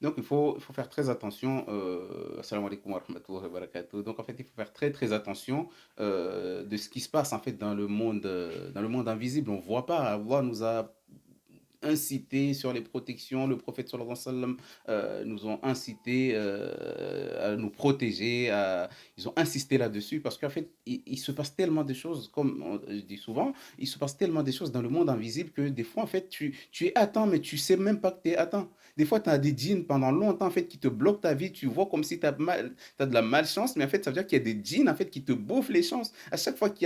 Donc il faut faire très attention, assalamu alaikum wa rahmatullahi wa barakatuh. Donc en fait, il faut faire très, très attention, de ce qui se passe en fait dans le monde invisible. On voit pas. Allah nous a incité sur les protections. Le prophète sallallahu alayhi wa sallam nous ont incité à nous protéger. Ils ont insisté là-dessus parce qu'en fait, il se passe tellement de choses, comme je dis souvent, il se passe tellement des choses dans le monde invisible que des fois, en fait, tu es atteint, mais tu sais même pas que tu es atteint. Des fois, tu as des djinns pendant longtemps en fait, qui te bloquent ta vie. Tu vois comme si tu as, de la malchance, mais en fait, ça veut dire qu'il y a des djinns en fait, qui te bouffent les chances. À chaque fois qui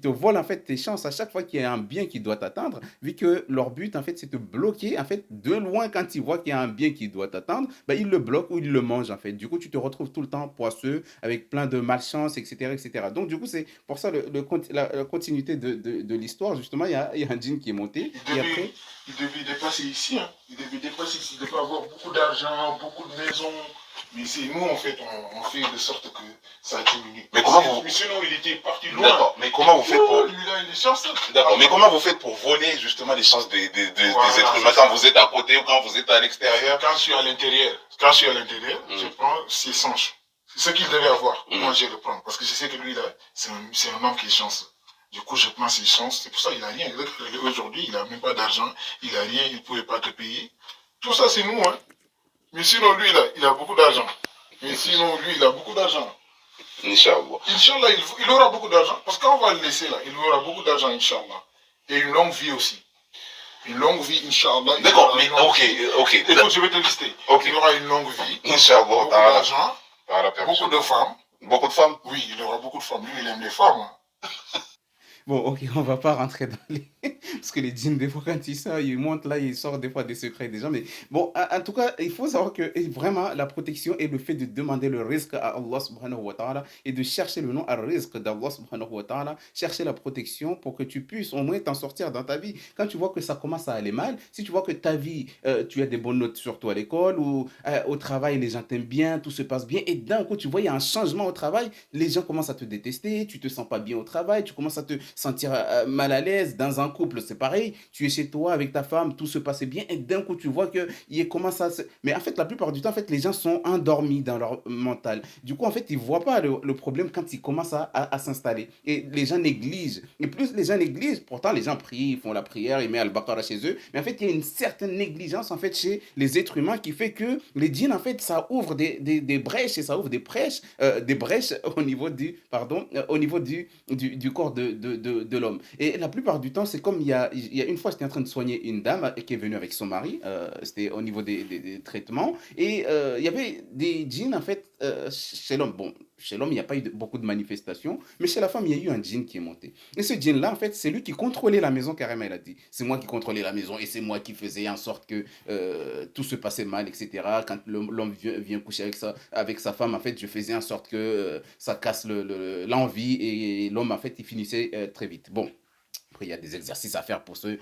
te volent en fait tes chances, à chaque fois qu'il y a un bien qui doit t'atteindre, vu que leur but en fait c'est de bloquer en fait de loin quand ils voient qu'il y a un bien qui doit t'atteindre, bah, ils le bloquent ou ils le mangent en fait. Du coup, tu te retrouves tout le temps poisseux avec plein de malchance, etc., etc. Donc du coup, c'est pour ça la continuité de l'histoire justement, il y a un djinn qui est monté Il et devait, après. il devait dépasser ici, hein. Il devait dépasser ici, il devait avoir beaucoup d'argent, beaucoup de maisons. Mais c'est nous, en fait, on fait de sorte que ça diminue. Mais comment vous... Mais sinon, il était parti loin. D'accord, mais comment vous faites pour... Lui, là, il est chanceux. D'accord, mais comment vous faites pour voler justement les chances des êtres humains quand vous êtes à côté ou quand vous êtes à l'extérieur? Quand je suis à l'intérieur, je prends ses sanches. C'est ce qu'il devait avoir. Moi, je le prends. Parce que je sais que lui, là, c'est un homme qui est chanceux. Du coup, je prends ses chances. C'est pour ça qu'il n'a rien. Aujourd'hui, il n'a même pas d'argent. Il n'a rien. Il ne pouvait pas te payer. Tout ça, c'est nous. Hein. Mais sinon, lui, là, il a beaucoup d'argent. Mais sinon, lui, il a beaucoup d'argent. Inch'Allah. Inch'Allah, il aura beaucoup d'argent. Parce qu'on va le laisser là. Il aura beaucoup d'argent, Inch'Allah. Et une longue vie aussi. Une longue vie, Inch'Allah. D'accord, mais ok. Écoute, je vais te lister. Okay. Il aura une longue vie. Inch'Allah. Beaucoup d'argent. Beaucoup de femmes. Beaucoup de femmes? Oui, il aura beaucoup de femmes. Lui, il aime les femmes. Hein. Bon, ok, on va pas rentrer dans les... Parce que les djinns, des fois, quand ils sortent, ils montent là, ils sortent des fois des secrets des gens. Mais bon, en tout cas, il faut savoir que vraiment, la protection et le fait de demander le risque à Allah subhanahu wa ta'ala et de chercher le nom à risque d'Allah subhanahu wa ta'ala, chercher la protection pour que tu puisses au moins t'en sortir dans ta vie. Quand tu vois que ça commence à aller mal, si tu vois que ta vie, tu as des bonnes notes surtout à l'école ou au travail, les gens t'aiment bien, tout se passe bien, et d'un coup, tu vois, il y a un changement au travail, les gens commencent à te détester, tu te sens pas bien au travail, tu commences à te sentir mal à l'aise. Dans un couple, c'est pareil. Tu es chez toi avec ta femme, tout se passait bien, et d'un coup, tu vois que il commence à se... Mais en fait, la plupart du temps, en fait, les gens sont endormis dans leur mental. Du coup, en fait, ils voient pas le problème quand il commence à s'installer. Et les gens négligent. Et plus les gens négligent, pourtant, les gens prient, ils font la prière, ils mettent Al-Baqarah chez eux. Mais en fait, il y a une certaine négligence, en fait, chez les êtres humains qui fait que les djinns, en fait, ça ouvre des brèches et ça ouvre des brèches au niveau au niveau du corps de l'homme. Et la plupart du temps, c'est comme il y a une fois, j'étais en train de soigner une dame qui est venue avec son mari, c'était au niveau des traitements, et il y avait des djinns, en fait, chez l'homme. Bon, chez l'homme, il n'y a pas eu beaucoup de manifestations, mais chez la femme, il y a eu un djinn qui est monté. Et ce djinn-là, en fait, c'est lui qui contrôlait la maison, carrément, il a dit. C'est moi qui contrôlais la maison et c'est moi qui faisais en sorte que tout se passait mal, etc. Quand l'homme vient coucher avec sa femme, en fait, je faisais en sorte que ça casse l'envie et l'homme, en fait, il finissait très vite. Bon. Après, il y a des exercices à faire pour ceux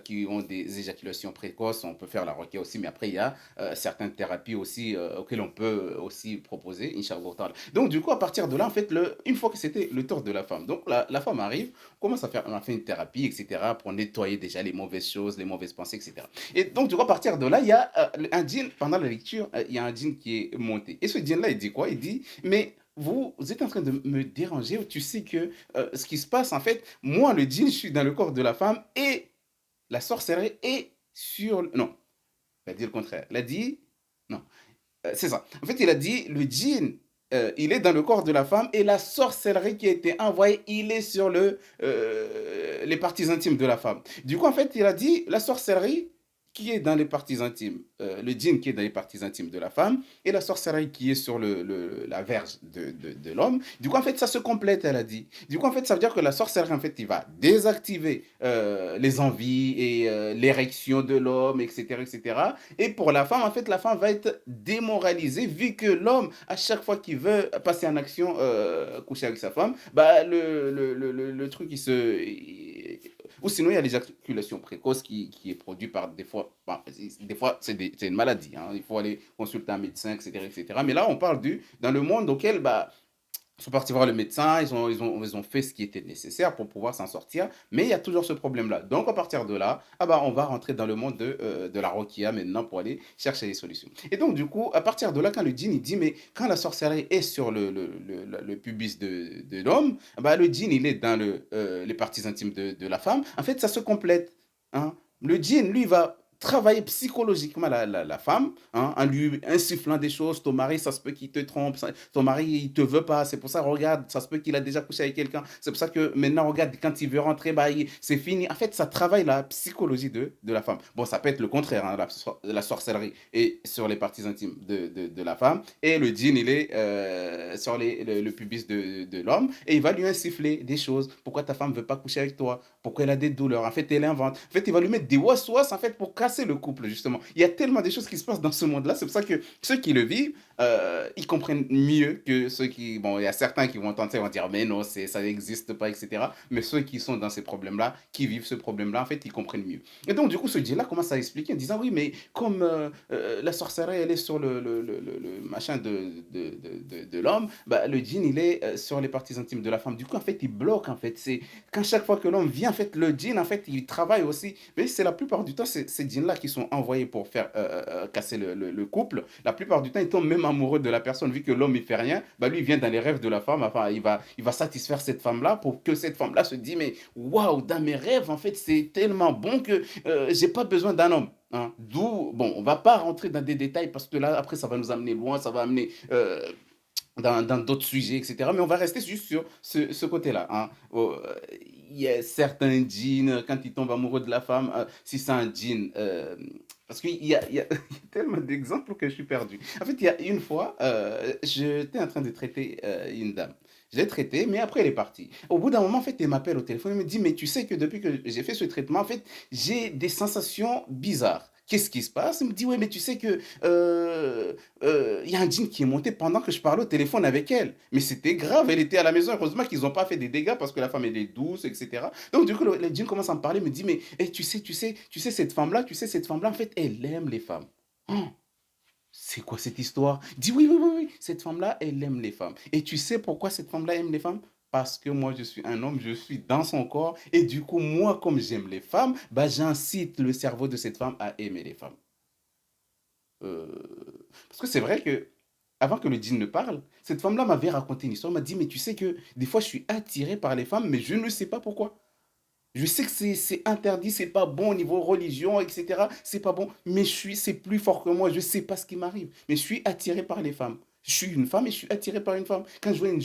qui ont des éjaculations précoces. On peut faire la requête aussi, mais après, il y a certaines thérapies aussi auxquelles on peut aussi proposer, Inch'Allah ta'ala. Donc, du coup, à partir de là, en fait, une fois que c'était le tour de la femme, donc la femme arrive, on commence à faire, on a fait une thérapie, etc., pour nettoyer déjà les mauvaises choses, les mauvaises pensées, etc. Et donc, du coup, à partir de là, il y a un djinn, pendant la lecture, il y a un djinn qui est monté. Et ce djinn-là, il dit quoi? Il dit, mais vous êtes en train de me déranger, tu sais que ce qui se passe, en fait, moi, le djinn, je suis dans le corps de la femme et la sorcellerie est sur... Non, il a dit le contraire. Il a dit... Non, c'est ça. En fait, il a dit, le djinn, il est dans le corps de la femme et la sorcellerie qui a été envoyée, il est sur les parties intimes de la femme. Du coup, en fait, il a dit, la sorcellerie qui est dans les parties intimes, le djinn qui est dans les parties intimes de la femme et la sorcellerie qui est sur la verge de l'homme. Du coup, en fait, ça se complète, elle a dit. Du coup, en fait, ça veut dire que la sorcellerie, en fait, il va désactiver les envies et l'érection de l'homme, etc., etc. Et pour la femme, en fait, la femme va être démoralisée vu que l'homme, à chaque fois qu'il veut passer en action, coucher avec sa femme, bah, le truc, ou sinon, il y a l'éjaculation précoce qui est produite par des fois, bah, des fois c'est une maladie, hein, il faut aller consulter un médecin, etc., etc. Mais là, on parle dans le monde auquel, bah, Ils sont partis voir le médecin, ils ont fait ce qui était nécessaire pour pouvoir s'en sortir, mais il y a toujours ce problème-là. Donc à partir de là, ah bah, on va rentrer dans le monde de la Roquia maintenant pour aller chercher les solutions. Et donc du coup, à partir de là, quand le djinn il dit: «Mais quand la sorcellerie est sur le pubis de l'homme, ah bah, le djinn il est dans les parties intimes de la femme». En fait, ça se complète, hein. Le djinn, lui, va travailler psychologiquement la femme, hein, en lui insufflant des choses. Ton mari, ça se peut qu'il te trompe, ton mari, il te veut pas. C'est pour ça, regarde, ça se peut qu'il a déjà couché avec quelqu'un. C'est pour ça que maintenant, regarde, quand il veut rentrer, bah, c'est fini. En fait, ça travaille la psychologie de la femme. Bon, ça peut être le contraire, hein, la sorcellerie est sur les parties intimes de la femme et le djinn, il est sur le pubis de l'homme et il va lui insuffler des choses. Pourquoi ta femme veut pas coucher avec toi? Pourquoi elle a des douleurs? En fait, elle invente. En fait, il va lui mettre des waswas en fait pour casser le couple justement. Il y a tellement de choses qui se passent dans ce monde-là. C'est pour ça que ceux qui le vivent, ils comprennent mieux que ceux qui, bon, il y a certains qui vont tenter, ils vont dire mais non, ça n'existe pas, etc. Mais ceux qui sont dans ces problèmes-là, qui vivent ce problème-là, en fait, ils comprennent mieux. Et donc du coup, ce Dieu-là commence à expliquer en disant oui, mais comme la sorcellerie, elle est sur le machin de l'homme, bah, le djinn, il est sur les parties intimes de la femme. Du coup, en fait, il bloque, en fait. C'est quand chaque fois que l'homme vient, en fait, le djinn, en fait, il travaille aussi. Mais c'est la plupart du temps, c'est ces djinns-là qui sont envoyés pour faire casser le couple. La plupart du temps, ils tombent même amoureux de la personne, vu que l'homme, il fait rien. Bah, lui, il vient dans les rêves de la femme. Enfin, il va satisfaire cette femme-là pour que cette femme-là se dise, mais waouh, dans mes rêves, en fait, c'est tellement bon que j'ai pas besoin d'un homme. Hein. D'où, bon, on va pas rentrer dans des détails parce que là, après, ça va nous amener loin, ça va amener dans d'autres sujets, etc. Mais on va rester juste sur ce côté-là. Hein. Oh, il y a certains djinns, quand ils tombent amoureux de la femme, si c'est un djinn, parce qu'il y a tellement d'exemples que je suis perdu. En fait, il y a une fois, j'étais en train de traiter une dame. Je l'ai traitée, mais après elle est partie. Au bout d'un moment, en fait, elle m'appelle au téléphone, elle me dit, mais tu sais que depuis que j'ai fait ce traitement, en fait, j'ai des sensations bizarres. Qu'est-ce qui se passe? Elle me dit, oui, mais tu sais que il y a un djinn qui est monté pendant que je parlais au téléphone avec elle. Mais c'était grave, elle était à la maison. Heureusement qu'ils n'ont pas fait des dégâts parce que la femme elle est douce, etc. Donc du coup, le djinn commence à me parler, me dit, mais eh, tu sais, cette femme-là, en fait, elle aime les femmes. Oh, c'est quoi cette histoire? Il dit, oui, oui, oui, oui, cette femme-là, elle aime les femmes. Et tu sais pourquoi cette femme-là aime les femmes? Parce que moi, je suis un homme, je suis dans son corps. Et du coup, moi, comme j'aime les femmes, bah, j'incite le cerveau de cette femme à aimer les femmes. Parce que c'est vrai que avant que le djinn ne parle, cette femme-là m'avait raconté une histoire, m'a dit, mais tu sais que des fois je suis attiré par les femmes, mais je ne sais pas pourquoi. Je sais que c'est interdit, c'est pas bon au niveau religion, etc. C'est pas bon, mais c'est plus fort que moi, je sais pas ce qui m'arrive. Mais je suis attiré par les femmes. Je suis une femme et je suis attiré par une femme. Quand je vois une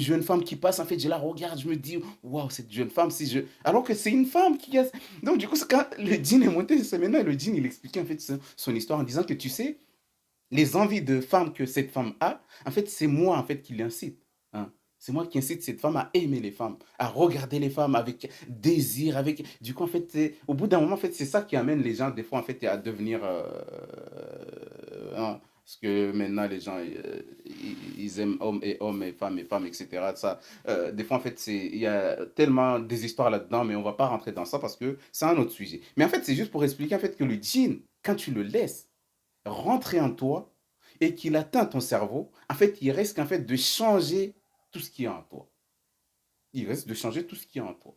jeune femme qui passe, en fait, je la regarde, je me dis, waouh, cette jeune femme, si je. Alors que c'est une femme qui a. Donc, du coup, quand le djinn est monté, c'est maintenant le djinn, il expliquait en fait son histoire en disant que tu sais, les envies de femme que cette femme a, en fait, c'est moi en fait qui l'incite. Hein. C'est moi qui incite cette femme à aimer les femmes, à regarder les femmes avec désir, avec. Du coup, en fait, au bout d'un moment, en fait, c'est ça qui amène les gens des fois en fait à devenir. Hein, parce que maintenant, les gens, ils aiment hommes et femmes, etc. Ça, des fois, en fait, il y a tellement des histoires là-dedans, mais on va pas rentrer dans ça parce que c'est un autre sujet. Mais en fait, c'est juste pour expliquer en fait que le djinn, quand tu le laisses rentrer en toi et qu'il atteint ton cerveau, en fait, il risque en fait de changer tout ce qui est en toi. Il risque de changer tout ce qui est en toi.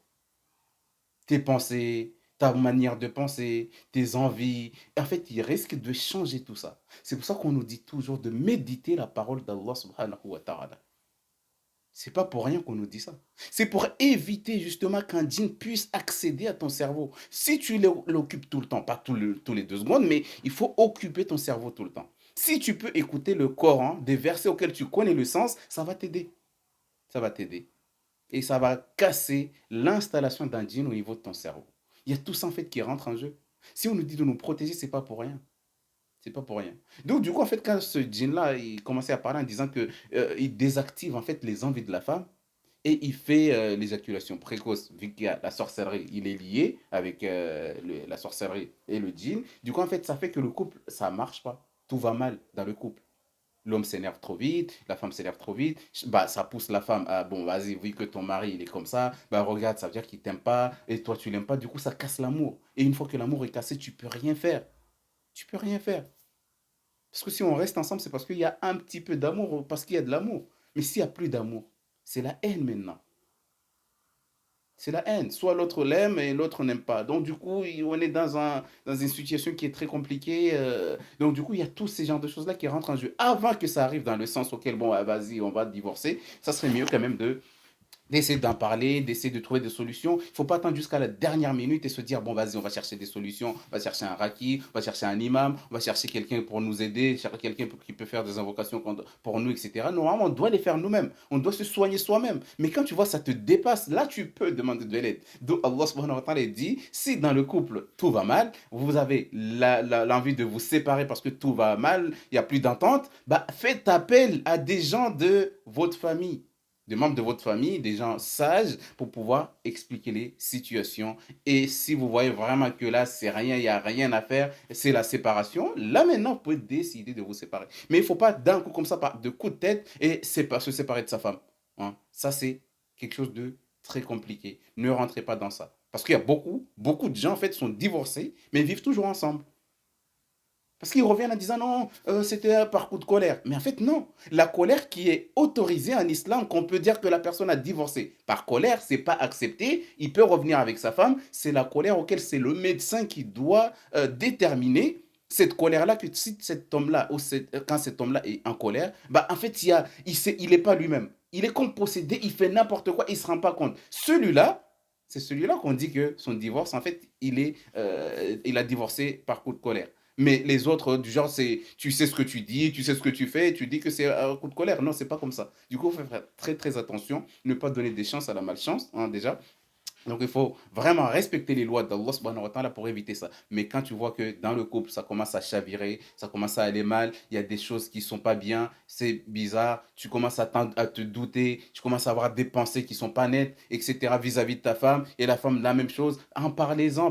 Tes pensées, ta manière de penser, tes envies. En fait, il risque de changer tout ça. C'est pour ça qu'on nous dit toujours de méditer la parole d'Allah subhanahu wa ta'ala. C'est pas pour rien qu'on nous dit ça. C'est pour éviter justement qu'un djinn puisse accéder à ton cerveau. Si tu l'occupes tout le temps, pas tous les 2 secondes, mais il faut occuper ton cerveau tout le temps. Si tu peux écouter le Coran, des versets auxquels tu connais le sens, ça va t'aider. Ça va t'aider. Et ça va casser l'installation d'un djinn au niveau de ton cerveau. Il y a tout ça en fait qui rentre en jeu. Si on nous dit de nous protéger, c'est pas pour rien. C'est pas pour rien. Donc, du coup, en fait, quand ce djinn-là, il commençait à parler en disant que il désactive en fait les envies de la femme et il fait l'éjaculation précoce, vu qu'il y a la sorcellerie, il est lié avec la sorcellerie et le djinn. Du coup, en fait, ça fait que le couple, ça marche pas. Tout va mal dans le couple. L'homme s'énerve trop vite, la femme s'énerve trop vite, bah, ça pousse la femme à, bon, vas-y, vu que ton mari, il est comme ça, bah, regarde, ça veut dire qu'il t'aime pas, et toi, tu l'aimes pas, du coup, ça casse l'amour. Et une fois que l'amour est cassé, tu peux rien faire. Tu peux rien faire. Parce que si on reste ensemble, c'est parce qu'il y a un petit peu d'amour, parce qu'il y a de l'amour. Mais s'il n'y a plus d'amour, c'est la haine maintenant. C'est la haine. Soit l'autre l'aime et l'autre n'aime pas. Donc, du coup, on est dans une situation qui est très compliquée. Donc, du coup, il y a tous ces genres de choses-là qui rentrent en jeu. Avant que ça arrive dans le sens auquel, bon, ah, vas-y, on va divorcer, ça serait mieux quand même d'essayer d'en parler, d'essayer de trouver des solutions. Il ne faut pas attendre jusqu'à la dernière minute et se dire, bon, vas-y, on va chercher des solutions, on va chercher un raki, on va chercher un imam, on va chercher quelqu'un pour nous aider, chercher quelqu'un qui peut faire des invocations pour nous, etc. Normalement, on doit les faire nous-mêmes. On doit se soigner soi-même. Mais quand tu vois, ça te dépasse, là, tu peux demander de l'aide. Donc, Allah subhanahu wa ta'ala dit, si dans le couple, tout va mal, vous avez l'envie de vous séparer parce que tout va mal, il n'y a plus d'entente, bah, faites appel à des gens de votre famille, des membres de votre famille, des gens sages pour pouvoir expliquer les situations. Et si vous voyez vraiment que là, c'est rien, il n'y a rien à faire, c'est la séparation, là maintenant, vous pouvez décider de vous séparer. Mais il ne faut pas d'un coup comme ça, de coup de tête, et se séparer de sa femme. Hein. Ça, c'est quelque chose de très compliqué. Ne rentrez pas dans ça. Parce qu'il y a beaucoup de gens, en fait, sont divorcés, mais vivent toujours ensemble. Parce qu'ils reviennent en disant non, c'était par coup de colère. Mais en fait, non. La colère qui est autorisée en islam, qu'on peut dire que la personne a divorcé par colère, c'est pas accepté. Il peut revenir avec sa femme. C'est la colère auquel c'est le médecin qui doit déterminer cette colère-là, que si cet homme-là, ou quand cet homme-là est en colère, bah en fait, il n'est pas lui-même. Il est comme possédé, il fait n'importe quoi, il ne se rend pas compte. Celui-là, c'est celui-là qu'on dit que son divorce, en fait, il a divorcé par coup de colère. Mais les autres, du genre, c'est tu sais ce que tu dis, tu sais ce que tu fais, et tu dis que c'est un coup de colère. Non, c'est pas comme ça. Du coup, il faut faire très très attention, ne pas donner des chances à la malchance, hein, déjà. Donc il faut vraiment respecter les lois d'Allah subhanahu wa ta'ala pour éviter ça. Mais quand tu vois que dans le couple, ça commence à chavirer, ça commence à aller mal, il y a des choses qui sont pas bien, c'est bizarre, tu commences à te douter, tu commences à avoir des pensées qui sont pas nettes, etc. vis-à-vis de ta femme, et la femme la même chose, en parlez-en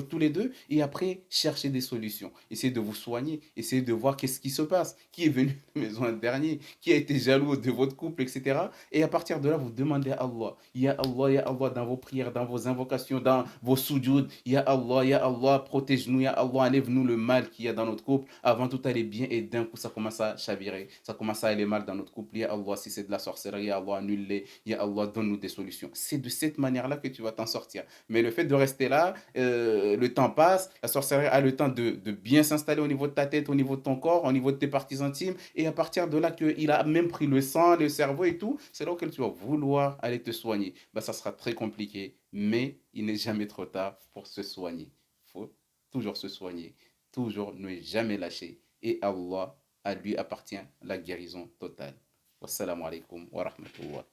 tous les deux, et après cherchez des solutions. Essayez de vous soigner, essayez de voir qu'est-ce qui se passe, qui est venu à la maison un dernier, qui a été jaloux de votre couple, etc. Et à partir de là, vous demandez à Allah, ya Allah, dans vos prières, dans vos invocations, dans vos soujouds. Ya Allah, protège-nous, Ya Allah, enlève-nous le mal qu'il y a dans notre couple. Avant tout allait bien et d'un coup ça commence à chavirer, ça commence à aller mal dans notre couple. Ya Allah, si c'est de la sorcellerie, Ya Allah, annule-les. Ya Allah, donne-nous des solutions. C'est de cette manière-là que tu vas t'en sortir. Mais le fait de rester là, le temps passe, la sorcellerie a le temps de bien s'installer au niveau de ta tête, au niveau de ton corps, au niveau de tes parties intimes. Et à partir de là, qu'il a même pris le sang, le cerveau et tout, c'est là auquel tu vas vouloir aller te soigner. Bah, ça sera très compliqué, mais il n'est jamais trop tard pour se soigner. Il faut toujours se soigner, toujours ne jamais lâcher. Et Allah, à lui appartient la guérison totale. Wassalamu alaikum wa rahmatullah.